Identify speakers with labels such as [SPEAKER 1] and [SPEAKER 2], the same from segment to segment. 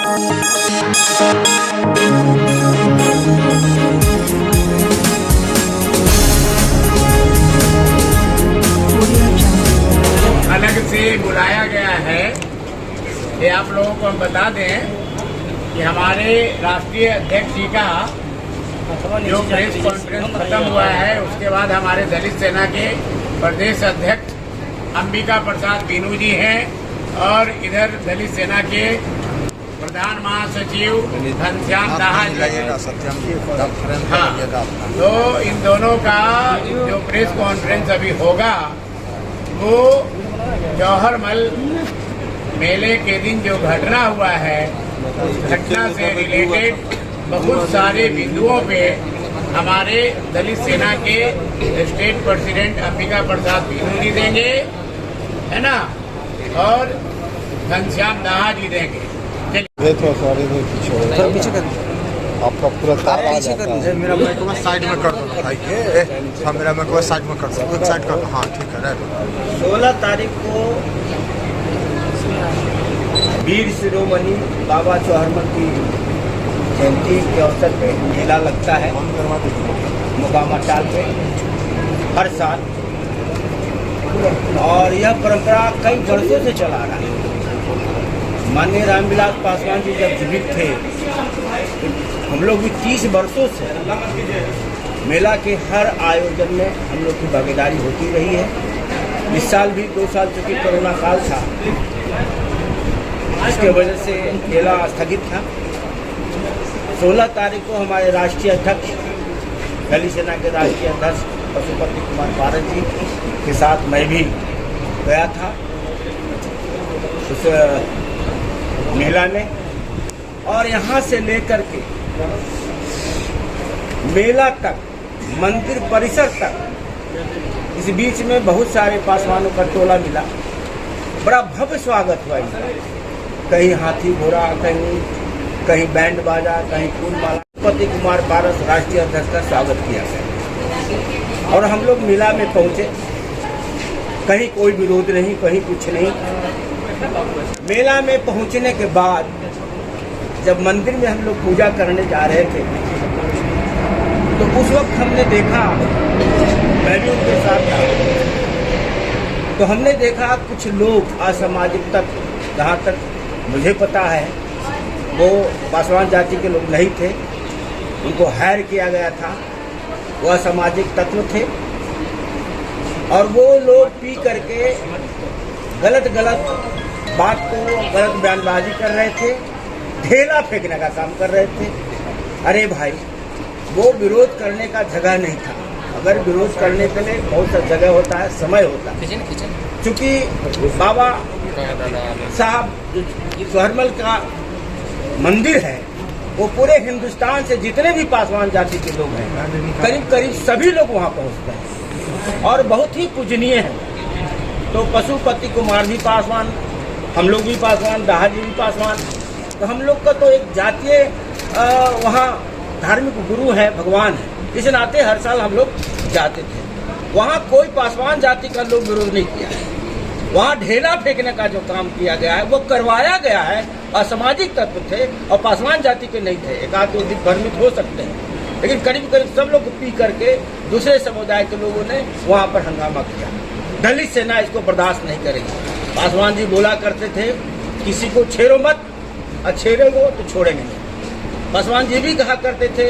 [SPEAKER 1] अलग से बुलाया गया है। ये आप लोगों को हम बता दें कि हमारे राष्ट्रीय अध्यक्ष जी का जो प्रेस कॉन्फ्रेंस खत्म हुआ है, उसके बाद हमारे दलित सेना के प्रदेश अध्यक्ष अंबिका प्रसाद बीनू जी हैं और इधर दलित सेना के प्रधान महासचिव घनश्याम दाहा जी हैं। हाँ, तो इन दोनों का जो प्रेस कॉन्फ्रेंस अभी होगा वो जौहरमल मेले के दिन जो घटना हुआ है, उस घटना से रिलेटेड बहुत सारे बिंदुओं पे हमारे दलित सेना के स्टेट प्रेसिडेंट अंबिका प्रसाद बीनू जी देंगे, है ना, और घनश्याम दाहा जी देंगे।
[SPEAKER 2] पीछे कर
[SPEAKER 3] आपका पूरा तार आ जाता है। मेरा माइक साइड में कर दो भाई। हाँ, मेरा माइक साइड में कर दो, साइड कर दो। हाँ, ठीक है।
[SPEAKER 2] 16 तारीख को वीर शिरोमणि बाबा जौहरमल की जयंती के अवसर पे मेला लगता है मुकामा टाल पे हर साल, और यह परंपरा कई वर्षों से चला रहा है। माननीय रामविलास पासवान जी जब जीवित थे तो हम लोग भी 30 वर्षों से मेला के हर आयोजन में हम लोग की भागीदारी होती रही है। इस साल भी 2 साल चूँकि कोरोना काल था, इसके वजह से मेला स्थगित था। 16 तारीख को हमारे राष्ट्रीय अध्यक्ष दलित सेना के राष्ट्रीय अध्यक्ष पशुपति कुमार पारस जी के साथ मैं भी गया था उस मेला में, और यहाँ से लेकर के मेला तक, मंदिर परिसर तक, इस बीच में बहुत सारे पासवानों का टोला मिला। बड़ा भव्य स्वागत हुआ इनका, कहीं हाथी घोड़ा, कहीं बैंड बाजा, कहीं फूलमाला। पशुपति कुमार पारस राष्ट्रीय अध्यक्ष का स्वागत किया गया और हम लोग मेला में पहुंचे। कहीं कोई विरोध नहीं, कहीं कुछ नहीं। मेला में पहुंचने के बाद जब मंदिर में हम लोग पूजा करने जा रहे थे तो उस वक्त हमने देखा, मैं भी उनके साथ था, तो हमने देखा कुछ लोग असामाजिक तत्व, जहाँ तक मुझे पता है वो पासवान जाति के लोग नहीं थे, उनको हायर किया गया था, वो असामाजिक तत्व थे और वो लोग पी करके गलत बात को, गलत बयानबाजी कर रहे थे, ढेला फेंकने का काम कर रहे थे। अरे भाई, वो विरोध करने का जगह नहीं था। अगर विरोध करने के लिए बहुत सा जगह होता है, समय होता है। क्योंकि बाबा साहब जौहरमल का मंदिर है, वो पूरे हिंदुस्तान से जितने भी पासवान जाति के लोग हैं, करीब करीब सभी लोग वहाँ पहुँचते हैं और बहुत ही पूजनीय है। तो पशुपति कुमार भी पासवान, हम लोग भी पासवान, दाहा जी भी पासवान, तो हम लोग का तो एक जातीय वहाँ धार्मिक गुरु है, भगवान है। इस नाते हर साल हम लोग जाते थे। वहाँ कोई पासवान जाति का लोग विरोध नहीं किया है। वहाँ ढेला फेंकने का जो काम किया गया है वो करवाया गया है। असामाजिक तत्व थे और पासवान जाति के नहीं थे। एक आध 2 दिन भ्रमित हो सकते हैं, लेकिन करीब करीब सब लोग पी करके दूसरे समुदाय के लोगों ने वहाँ पर हंगामा किया। दलित सेना इसको बर्दाश्त नहीं करेगी। पासवान जी बोला करते थे, किसी को छेड़ो मत, और छेड़ेगो तो छोड़ेंगे नहीं। पासवान जी भी कहा करते थे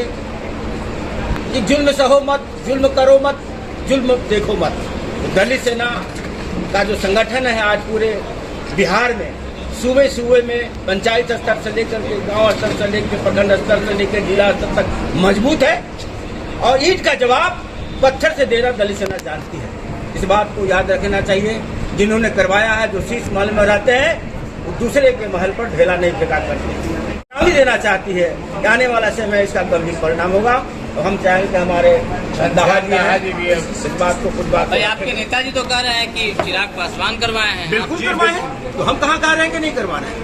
[SPEAKER 2] कि जुल्म सहो मत, जुल्म करो मत, जुल्म देखो मत। तो दलित सेना का जो संगठन है आज पूरे बिहार में, सूबे में, पंचायत स्तर से लेकर के गांव स्तर से लेकर प्रखंड स्तर से लेकर जिला स्तर तक मजबूत है और ईंट का जवाब पत्थर से देना दलित सेना जानती है। इस बात को याद रखना चाहिए। जिन्होंने करवाया है, जो शीश महल में रहते हैं, वो दूसरे के महल पर ढेला नहीं फेंका करते। भी देना चाहती है कि आने वाला समय इसका गंभीर परिणाम होगा। तो हम चाहेंगे कि हमारे दाहा जी भी इस बात को, कुछ बात।
[SPEAKER 4] आपके नेताजी तो कह रहे हैं कि चिराग पासवान करवाए हैं।
[SPEAKER 2] बिल्कुल करवाए हैं, तो हम कहाँ कह रहे हैं कि नहीं करवा रहे हैं।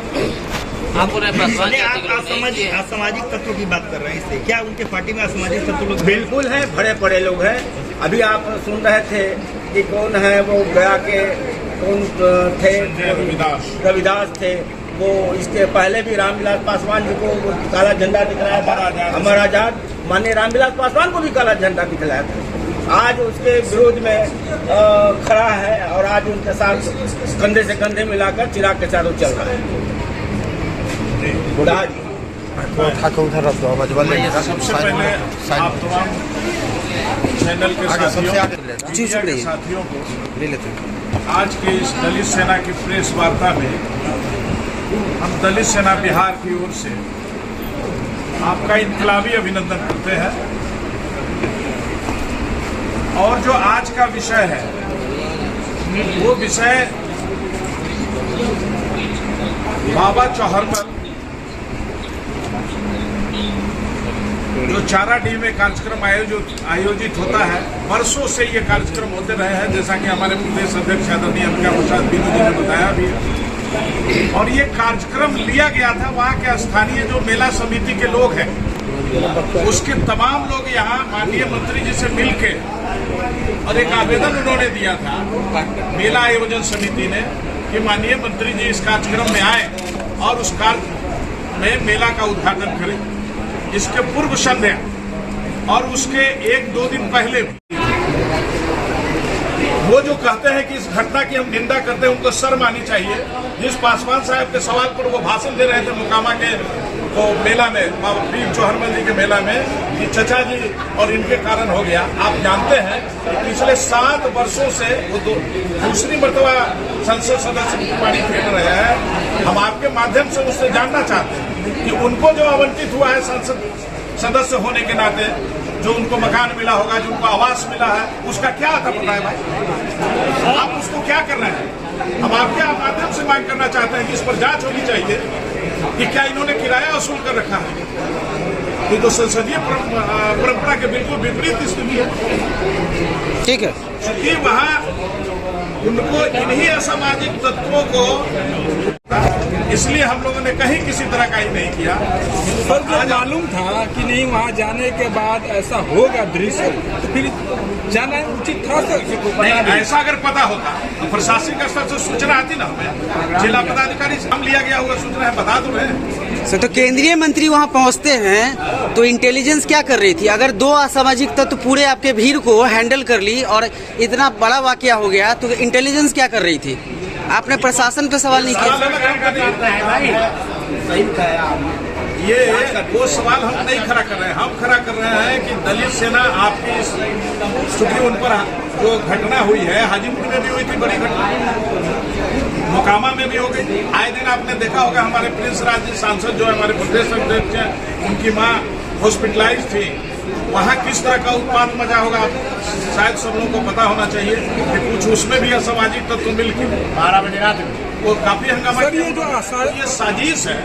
[SPEAKER 4] आप
[SPEAKER 5] असामाजिक तत्वों की बात कर रहे हैं, इससे क्या उनके पार्टी में असामाजिक तत्व लोग?
[SPEAKER 2] बिल्कुल है, बड़े बड़े लोग हैं। अभी आप सुन रहे थे कि कौन है वो गया के, कौन थे, रविदास थे, वो इसके पहले भी रामविलास पासवान जी को वो काला झंडा दिखलाया था, अमर आजाद माननीय रामविलास पासवान को भी काला झंडा दिखलाया था। आज उसके विरोध में खड़ा है और आज उनके साथ कंधे से कंधे मिलाकर चिराग के साथ चल रहा है। बुढ़ा जी
[SPEAKER 3] उधर रख दो,
[SPEAKER 6] सबसे पहले आप तमाम चैनल के साथियों के साथियों को
[SPEAKER 3] ले लेते हैं।
[SPEAKER 6] आज की इस दलित सेना की प्रेस वार्ता में हम दलित सेना बिहार की ओर से आपका इनकलाबी अभिनंदन करते हैं। और जो आज का विषय है वो विषय बाबा चौहरमल जो चाराडीह में कार्यक्रम आयोजित होता है, वर्षों से ये कार्यक्रम होते रहे हैं, जैसा कि हमारे प्रदेश अध्यक्ष आदरणीय अंबिका प्रसाद बिनू जी ने बताया भी। और ये कार्यक्रम लिया गया था वहाँ के स्थानीय जो मेला समिति के लोग हैं, उसके तमाम लोग यहाँ माननीय मंत्री जी से मिलके और एक आवेदन उन्होंने दिया था मेला आयोजन समिति ने कि माननीय मंत्री जी इस कार्यक्रम में आए और उस कार्य में मेला का उद्घाटन करें। इसके पूर्व संध्या और उसके 1-2 दिन पहले भी वो जो कहते हैं कि इस घटना की हम निंदा करते हैं, उनको शर्म आनी चाहिए। जिस पासवान साहब के सवाल पर वो भाषण दे रहे थे मोकामा के वो मेला में, बाबा वीर चौहरमल जी के मेला में, कि चचा जी और इनके कारण हो गया। आप जानते हैं कि पिछले 7 वर्षों से वो दूसरी मर्तबा संसद सदस्य की पारी खेल रहे हैं। हम आपके माध्यम से उससे जानना चाहते हैं कि उनको जो आवंटित हुआ है संसद सदस्य होने के नाते, जो उनको मकान मिला होगा, जो उनको आवास मिला है, उसका क्या आता पता है भाई? आप उसको क्या कर रहे हैं? हम आपके माध्यम से मांग करना चाहते हैं कि इस पर जांच होनी चाहिए कि क्या इन्होंने किराया वसूल कर रखा है। ये तो संसदीय परंपरा के बिल्कुल विपरीत स्थिति है।
[SPEAKER 5] ठीक है,
[SPEAKER 6] क्योंकि वहाँ उनको इन्हीं असामाजिक तत्वों को, इसलिए हम लोगों ने कहीं किसी तरह का ही नहीं किया।
[SPEAKER 7] पर जब मालूम था कि नहीं वहाँ जाने के बाद ऐसा होगा दृश्य, तो फिर जाना उचित था सर।
[SPEAKER 6] नहीं, ऐसा अगर पता होता तो प्रशासनिक स्तर से सूचना आती ना, हमें जिला पदाधिकारी से हम लिया गया हुआ सूचना है, बता दो रहे
[SPEAKER 8] सर। तो केंद्रीय मंत्री वहाँ पहुँचते हैं तो इंटेलिजेंस क्या कर रही थी? अगर 2 असामाजिक तत्व पूरे आपके भीड़ को हैंडल कर ली और इतना बड़ा वाकया हो गया, तो इंटेलिजेंस क्या कर रही थी? आपने प्रशासन पे सवाल नहीं किया?
[SPEAKER 6] ये वो सवाल हम नहीं खड़ा कर रहे हैं। हम खड़ा कर रहे हैं कि दलित सेना आपकी, चूंकि उन पर जो घटना हुई है, हाजीपुर में भी हुई थी बड़ी घटना, मोकामा में भी हो गई। आए दिन आपने देखा होगा हमारे प्रिंस राज जी सांसद जो हमारे प्रदेश अध्यक्ष हैं, उनकी माँ हॉस्पिटलाइज थी। वहाँ किस तरह का उत्पाद मचा होगा शायद सब लोगों को पता होना चाहिए कि कुछ उसमें भी असामाजिक तत्व मिलकर 12 बजे रात में वो काफी हंगामा। ये साजिश है।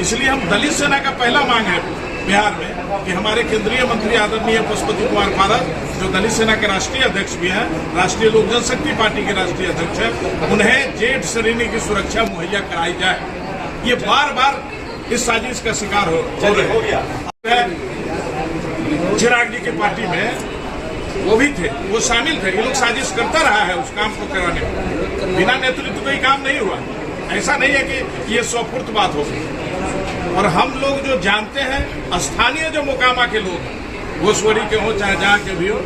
[SPEAKER 6] इसलिए हम दलित सेना का पहला मांग है बिहार में कि हमारे केंद्रीय मंत्री आदरणीय पशुपति कुमार पारस, जो दलित सेना के राष्ट्रीय अध्यक्ष भी हैं, राष्ट्रीय लोक जनशक्ति पार्टी के राष्ट्रीय अध्यक्ष हैं, उन्हें जेड श्रेणी की सुरक्षा मुहैया कराई जाए। ये बार बार इस साजिश का शिकार हो रहे हैं। चिराग जी की पार्टी में वो भी थे, वो शामिल थे। ये लोग साजिश करता रहा है उस काम को कराने में। बिना नेतृत्व कोई काम नहीं हुआ। ऐसा नहीं है कि ये स्वफुर्त बात हो गई। और हम लोग जो जानते हैं, स्थानीय जो मोकामा के लोग हैं, घोसवड़ी के हो चाहे जहाँ के भी हो,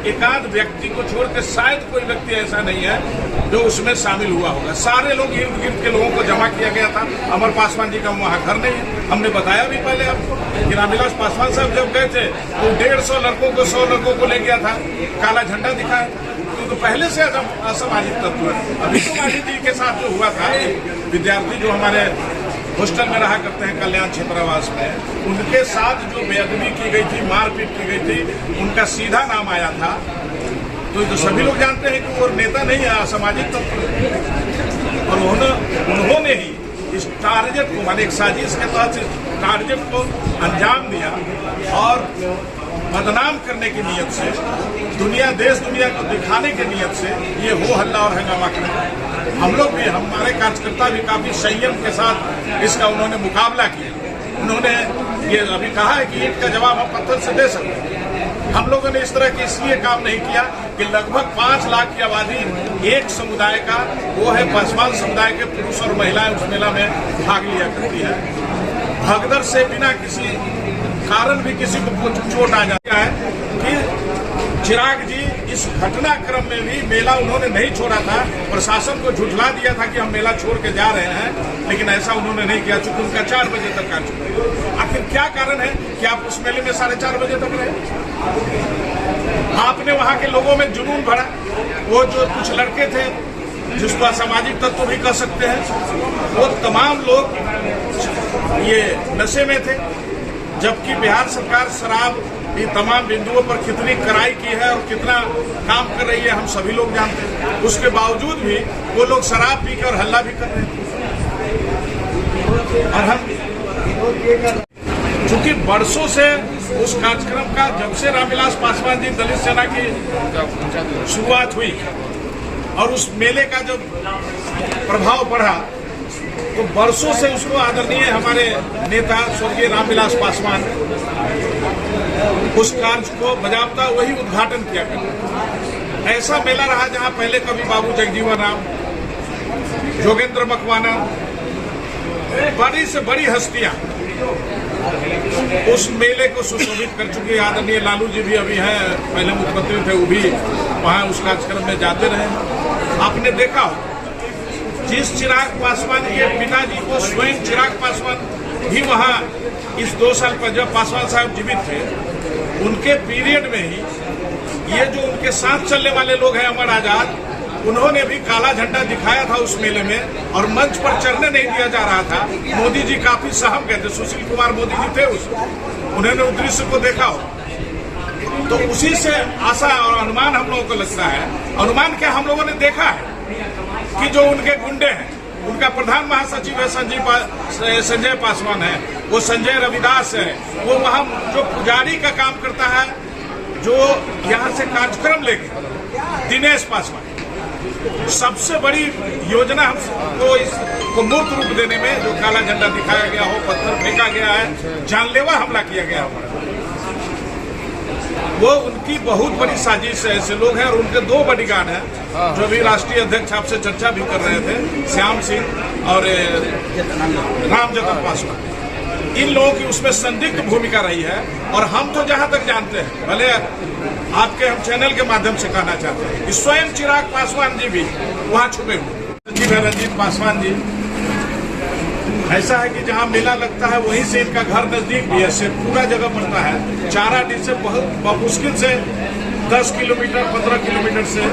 [SPEAKER 6] एकाध व्यक्ति को छोड़ के शायद कोई व्यक्ति ऐसा नहीं है जो उसमें शामिल हुआ होगा। सारे लोग इर्द गिर्द के लोगों को जमा किया गया था। अमर पासवान जी का वहाँ घर नहीं है। हमने बताया भी पहले आपको कि रामविलास पासवान साहब जब गए थे तो 150 लड़कों को 100 लड़कों को ले गया था, काला झंडा दिखाया। तो पहले से असामाजिक तत्व है। अभी तो मांझी जी के साथ जो हुआ था, विद्यार्थी जो हमारे हॉस्टल में रहा करते हैं कल्याण छात्रावास में, उनके साथ जो बेअदबी की गई थी, मारपीट की गई थी, उनका सीधा नाम आया था। तो सभी लोग जानते हैं कि वो नेता नहीं है, असामाजिक तत्व। और उन्होंने ही इस टारगेट को, माने एक साजिश के तहत टारगेट को अंजाम दिया और बदनाम करने की नीयत से, देश दुनिया को दिखाने की नीयत से ये हो हल्ला और हंगामा करें। हम लोग भी, हमारे कार्यकर्ता भी काफी संयम के साथ इसका उन्होंने मुकाबला किया। उन्होंने ये अभी कहा है कि ईंट का जवाब हम पत्थर से दे सकते हैं। हम लोगों ने इस तरह की इसलिए काम नहीं किया कि लगभग 5 लाख की आबादी एक समुदाय का, वो है पासवान समुदाय के पुरुष और महिलाएं उस मेला में भाग लिया करती है। भगदड़ से बिना किसी कारण भी किसी को चोट आ जाता है कि चिराग जी इस घटनाक्रम में भी मेला उन्होंने नहीं छोड़ा था। प्रशासन को झुठला दिया था कि हम मेला छोड़ के जा रहे हैं, लेकिन ऐसा उन्होंने नहीं किया, चूंकि उनका 4 बजे तक का चुका। आखिर क्या कारण है कि आप उस मेले में 4:30 बजे तक रहे? आपने वहां के लोगों में जुनून भरा। वो जो कुछ लड़के थे जिसको असामाजिक तत्व भी कह सकते हैं, वो तमाम लोग ये नशे में थे, जबकि बिहार सरकार शराब ये तमाम बिंदुओं पर कितनी कड़ाई की है और कितना काम कर रही है हम सभी लोग जानते हैं। उसके बावजूद भी वो लोग शराब पी कर हल्ला भी कर रहे थे। और हम चूंकि बरसों से उस कार्यक्रम का, जब से रामविलास पासवान जी दलित सेना की शुरुआत हुई और उस मेले का जब प्रभाव बढ़ा, तो बरसों से उसको आदरणीय हमारे नेता स्वर्गीय रामविलास पासवान उस कार्य को बजाबता वही उद्घाटन किया करते। ऐसा मेला रहा जहां पहले कभी बाबू जगजीवन राम, जोगेंद्र मकवाना, बड़ी से बड़ी हस्तियां उस मेले को सुशोभित कर चुके। आदरणीय लालू जी भी अभी हैं, पहले मुख्यमंत्री थे, वो भी वहां उस कार्यक्रम में जाते रहे। आपने देखा हो जिस चिराग पासवान के पिताजी को स्वयं चिराग पासवान भी वहां इस 2 साल पर जब पासवान साहब जीवित थे, उनके पीरियड में ही ये जो उनके साथ चलने वाले लोग हैं अमर आजाद, उन्होंने भी काला झंडा दिखाया था उस मेले में और मंच पर चढ़ने नहीं दिया जा रहा था। मोदी जी काफी सहम गए थे, सुशील कुमार मोदी जी थे उन्होंने उस दृश्य को देखा हो, तो उसी से आशा और अनुमान हम लोगों को लगता है। अनुमान क्या हम लोगों ने देखा है कि जो उनके गुंडे हैं, उनका प्रधान महासचिव है संजय पासवान है, वो संजय रविदास है, वो वहां जो पुजारी का काम करता है, जो यहां से कार्यक्रम लेके दिनेश पासवान, सबसे बड़ी योजना हमको इसको मूर्त रूप देने में जो काला झंडा दिखाया गया हो, पत्थर फेंका गया है, जानलेवा हमला किया गया हो, वो उनकी बहुत बड़ी साजिश है। ऐसे लोग हैं और उनके 2 बॉडीगार्ड हैं जो भी राष्ट्रीय अध्यक्ष आपसे चर्चा भी कर रहे थे, श्याम सिंह और रामजतन पासवान। इन लोगों की उसमें संदिग्ध भूमिका रही है। और हम तो जहां तक जानते हैं, भले आपके हम चैनल के माध्यम से कहना चाहते हैं कि स्वयं चिराग पासवान जी भी वहां छुपे हुए सचिव है रंजीत पासवान जी। ऐसा है कि जहां मेला लगता है वहीं से इनका घर नजदीक भी है, पूरा जगह पड़ता है। चाराडी से बहुत मुश्किल से 10 किलोमीटर 15 किलोमीटर से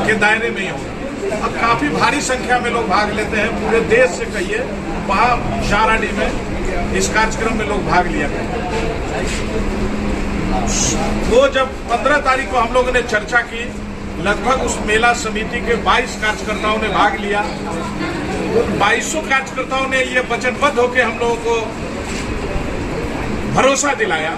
[SPEAKER 6] के दायरे में ही हो। अब काफी भारी संख्या में लोग भाग लेते हैं, पूरे देश से कहिए वहां चाराडी में इस कार्यक्रम में लोग भाग लिया गए। वो जब 15 तारीख को हम लोगों ने चर्चा की, लगभग उस मेला समिति के 22 कार्यकर्ताओं ने भाग लिया। 2200 कार्यकर्ताओं ने ये वचनबद्ध होकर हम लोगों को भरोसा दिलाया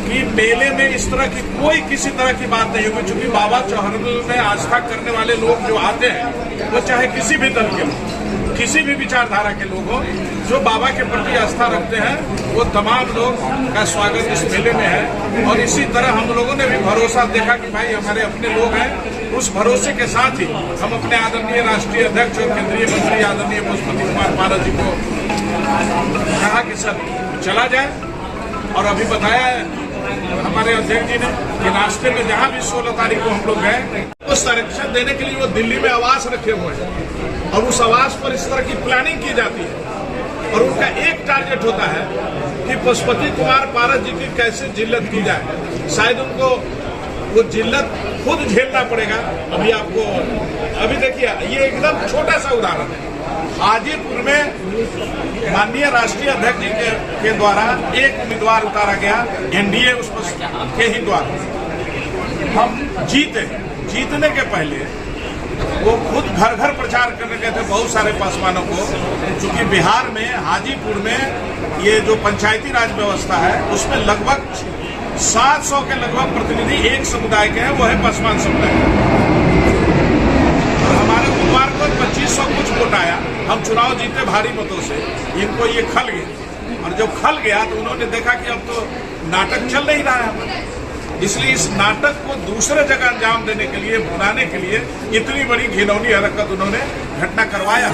[SPEAKER 6] कि मेले में इस तरह की कोई किसी तरह की बात नहीं होगी। चूंकि बाबा चौहरमल में आस्था करने वाले लोग जो आते हैं, वो चाहे किसी भी दल के लोग, किसी भी विचारधारा के लोग हो, जो बाबा के प्रति आस्था रखते हैं, वो तमाम लोग का स्वागत इस मेले में है। और इसी तरह हम लोगों ने भी भरोसा देखा कि भाई हमारे अपने लोग हैं। उस भरोसे के साथ ही हम अपने आदरणीय राष्ट्रीय अध्यक्ष और केंद्रीय मंत्री आदरणीय पशुपति कुमार पारस जी को कहा कि सर चला जाए। और अभी बताया हमारे अध्यक्ष जी ने कि रास्ते में जहां भी 16 तारीख को हम लोग गए, तो संरक्षण देने के लिए वो दिल्ली में आवास रखे हुए हैं और उस आवास पर इस तरह की प्लानिंग की जाती है। और उनका एक टारगेट होता है कि पशुपति कुमार पारस जी की कैसे जिल्लत की जाए। शायद उनको वो जिल्लत खुद झेलना पड़ेगा। अभी देखिए, ये एकदम छोटा सा उदाहरण है। हाजीपुर में माननीय राष्ट्रीय अध्यक्ष जी के द्वारा एक उम्मीदवार उतारा गया, एनडीए उस के ही द्वारा हम जीतने के पहले वो खुद घर घर प्रचार करने गए थे बहुत सारे पासवानों को। चूंकि बिहार में हाजीपुर में ये जो पंचायती राज व्यवस्था है, उसमें लगभग 700 के लगभग प्रतिनिधि एक समुदाय के हैं, वो है पासवान समुदाय। और हमारे उम्मीदवार को 2500 कुछ वोट आया, हम चुनाव जीते भारी मतों से। इनको ये खल गया और जब खल गया तो उन्होंने देखा कि अब तो नाटक चल नहीं रहा है। इसलिए इस नाटक को दूसरे जगह अंजाम देने के लिए, भुनाने के लिए इतनी बड़ी घिनौनी हरकत उन्होंने घटना करवाया।